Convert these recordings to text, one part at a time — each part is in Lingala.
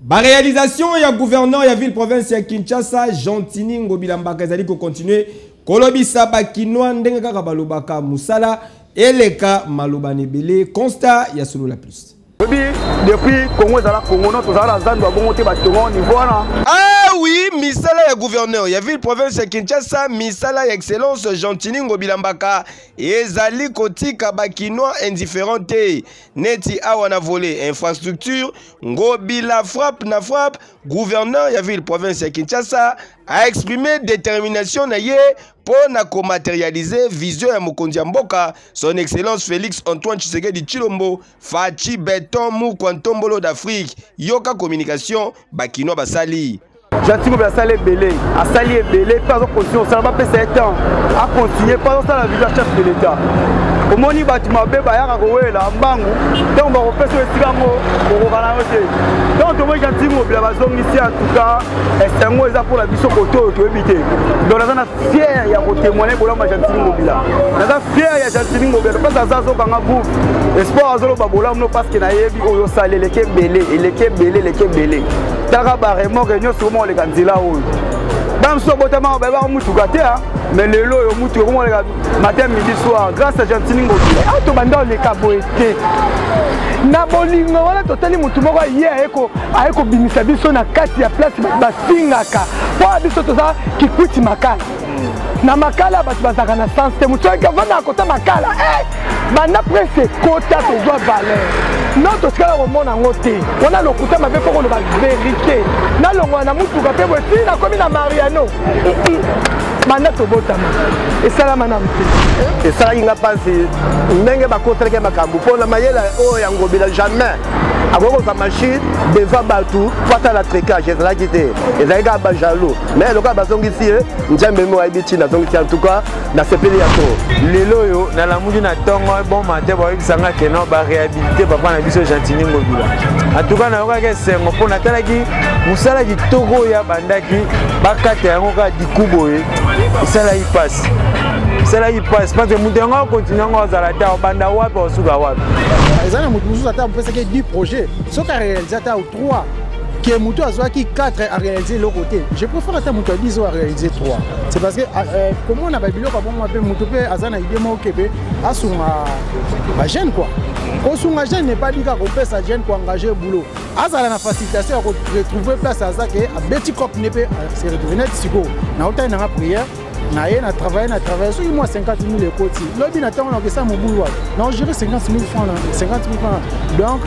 La réalisation ya gouverneur ya ville province ya Kinshasa Gentini Ngobilambaka ezali ko continuer kolobisa bakinoa ndenge kaka balobaka musala eleka maloba nebele constat ya solo la plus. Depuis Congo ezala Congo no tozala zandu abongo te batongo niveau wana. Ah oui, misala ya gouverneur ya ville province ya Kinshasa misala ya excellence Gentini Ngobilambaka ezali kotika bakinoa indifférent te neti awa na voler infrastructure Ngobila frappe na frappe gouverneur ya ville province ya Kinshasa a exprimé détermination na ye pour na matérialiser vision ya mokonzi ya mboka son excellence Félix Antoine Tshisekedi Tshilombo Fachi Beton Mukwantombolo d'Afrique yoka communication bakino basali Gentini Ngobilambaka belé asali belé pas en continuer ça va pas passer temps à continuer pas ça la vision chef de l'état au moni bâtiment beba ya kowela mbangu donc ba kopesa esikango kokana yote donc to mo Gentini Ngobilambaka bazongisi en tout cas esengo eza pour la biso koto to ebité donc na fier ya ko témoigner pour la Gentini Ngobilambaka na fier ya Gentini Ngobilambaka parce que ça zo kanga groupe espoir azolo babola no parce que na yebi oyo sale leke belé taka ba remorque réunion sur mo le kanzila oyo dans ce botama ba mutu gate mais lelo yo mutu ko mo le matin midi soir grâce à Gentini Ngobilambaka to banda le kaboete na bolingo wala totali mutu moko ye ayeko binisa biso na kati ya place basingaka kwa biso toza kikuti makala na makala batu bazaka na sens te mutu akavanda akota makala banda presse kota tozwa valeur non tosikala komona ngo te wana lokuta mabe mpo koloba verité nalongwa na mutuka mpe bosi nakomi na mariano banda tobotama esalama na mpe esalaki nga mpasi ndenge bakontreke makambo mpo na mayele oyo ya Ngobilambaka jamais akoki kozwa machine devant bato po atala trekage ezalaki te ezalaki kaka bajalo mais lokola bazongisi ye nzambe mo ayebi ntina azongisi en tout cas nasepeli ya to lelo oyo nalamuki na ntongo bon matin bayebisanga keno baréhabilité papa na biso Gentini Ngobilambaka en tout cas nayokaki esengo mpo natalaki mosala kitoko oyo abandaki bakata yango kaka dikubu boye esalaki mpasi esalaki mpasi parce que moto yango akontinue yango azala ta obanda wapi osuka wapi ezana moto mosusu ata mopesaki 10 projets soki aréalise ata 3 que moto azwaki 4 à réaliser le côté. Je préfère ata moto 10 à réaliser 3. C'est parce que comment on a biloko bon mpe moto pe azana idée mo kebe asunga ba jeune quoi. Ko sunga jeune n'est pas dit ka kopesa jeune ko engager boulot. Azala na facilitation à retrouver place azake a beti cop ne pe c'est retourner siko. Na ota na prière na ye na travailler so moi 50 000 ekoti. Lobi na tango na kesa mo boulot. Na gérer 50 000 francs là, 50 000 francs. Donc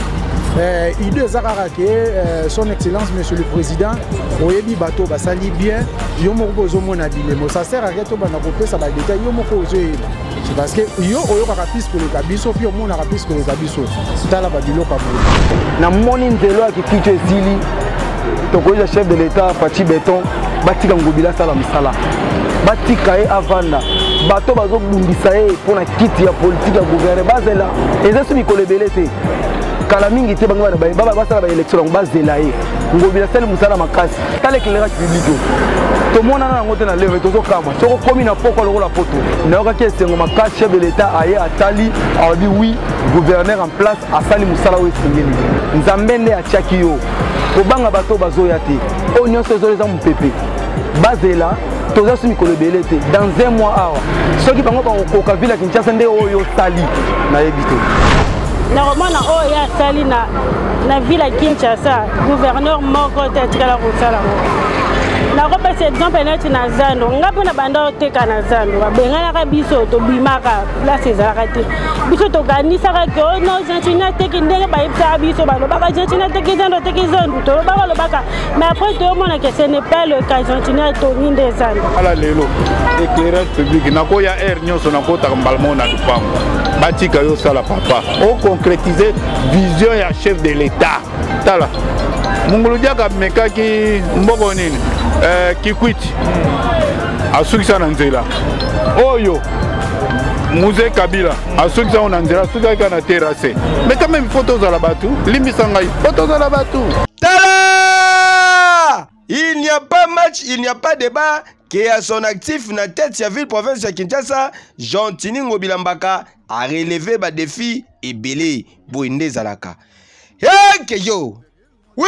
idée ezakaka ke son excellence monsieur le président oyebi bato basali bien yo moko ozomona bilemo ça sert à rien to bana kopesa ba détail yo moko ozoyeba c'est parce que yo oyokaka piste koleka biso puis omonaka piste koleka biso tala ba biloko abo na moni nzelo akikutu ezili tokoyeza chef de l'état Fachi Beton batika Ngobilambaka sala msala batika ye avanda bato bazobundisa ye mpona kiti ya politique ya gouvernement bazela eza so mikolo ebele te kala mingi te bango bana basala ba élection ngo bazela ye Ngobilambaka sala musala makasi tala éclairage public to mona na ngote na leve tozo kama soko komi na poko lokola poto na yoka ke sengo makasi chef de l'état aye atali a dit oui gouverneur en place asali musala we singeli nzambe nde atiaki yo kobanga bato bazoya te o nyonso ezoleza mopepe bazela toza su mikolo ebele te dans un mois awa soki bango bakokoka ville ya Kinshasa nde oyo sali nayebi te nakomona oyo ya sali na ville ya Kinshasa gouverneur moko te atikala kosala ngo nakopesa exemple neti na zando nga mpo na banda oteka na zando babenganaka biso tobimaka place ezalaka te biso tokanisaka ke o no Gentini ateki ndenge bayebisaka biso balobaka Gentini ateki zando tolobaka mais après toomona ke ce n'est pas le cas Gentini atongi nde zando ala lelo éclairage public nakoya air nyonso nakotaka mbalamo na lupango batika yo sala papa o concrétiser vision ya chef de l'état tala mungulu diaka mekaki mboko nini kikwiti asukisa na nzela oyo Mzee Kabila asukisa na nzela asukaka na terrasse mais quand même photos à la batu limbisa ngai photos à la batu tala il n'y a pas match il n'y a pas débat qui a son actif na tête ya ville province ya Kinshasa Gentini Ngobilambaka a relevé ba défi ebele boinde zalaka. Hey, yo! Oui!